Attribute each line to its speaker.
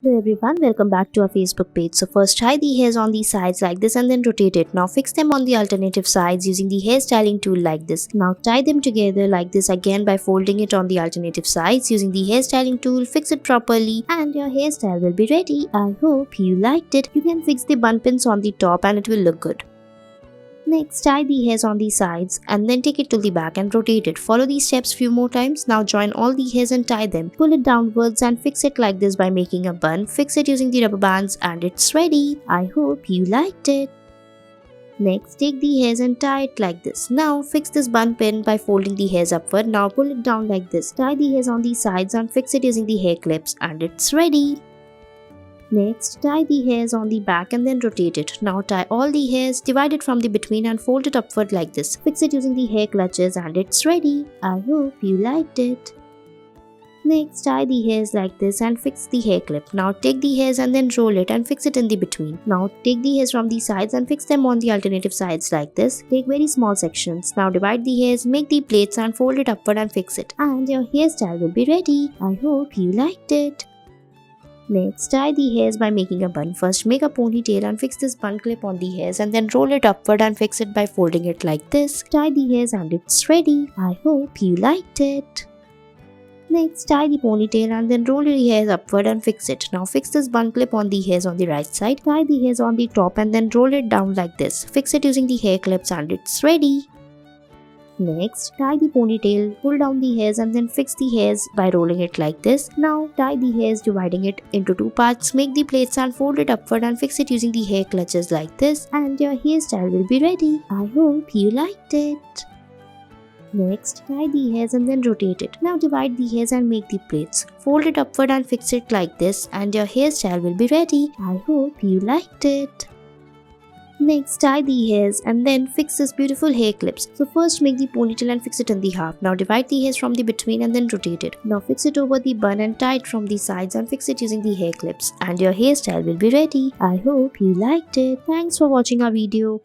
Speaker 1: Hello everyone, welcome back to our Facebook page. So first tie the hairs on the sides like this and then rotate it. Now fix them on the alternative sides using the hairstyling tool like this. Now tie them together like this again by folding it on the alternative sides using the hairstyling tool. Fix it properly and your hairstyle will be ready. I hope you liked it. You can fix the bun pins on the top and it will look good. Next, tie the hairs on the sides and then take it to the back and rotate it. Follow these steps few more times. Now join all the hairs and tie them. Pull it downwards and fix it like this by making a bun. Fix it using the rubber bands and it's ready. I hope you liked it. Next, take the hairs and tie it like this. Now, fix this bun pin by folding the hairs upward. Now, pull it down like this. Tie the hairs on the sides and fix it using the hair clips and it's ready. Next, tie the hairs on the back and then rotate it. Now tie all the hairs, divide it from the between and fold it upward like this. Fix it using the hair clutches and it's ready. I hope you liked it. Next, tie the hairs like this and fix the hair clip. Now take the hairs and then roll it and fix it in the between. Now take the hairs from the sides and fix them on the alternative sides like this. Take very small sections. Now divide the hairs, make the plaits and fold it upward and fix it. And your hairstyle will be ready. I hope you liked it. Next, tie the hairs by making a bun. First, make a ponytail and fix this bun clip on the hairs and then roll it upward and fix it by folding it like this. Tie the hairs and it's ready. I hope you liked it. Next, tie the ponytail and then roll your hairs upward and fix it. Now fix this bun clip on the hairs on the right side. Tie the hairs on the top and then roll it down like this. Fix it using the hair clips and it's ready. Next, tie the ponytail, pull down the hairs and then fix the hairs by rolling it like this. Now, tie the hairs dividing it into two parts, make the plaits and fold it upward and fix it using the hair clutches like this and your hairstyle will be ready. I hope you liked it. Next, tie the hairs and then rotate it. Now divide the hairs and make the plaits. Fold it upward and fix it like this and your hairstyle will be ready. I hope you liked it. Next, tie the hairs and then fix this beautiful hair clips. So first make the ponytail and fix it in the half. Now divide the hairs from the between and then rotate it. Now fix it over the bun and tie it from the sides and fix it using the hair clips. And your hairstyle will be ready. I hope you liked it. Thanks for watching our video.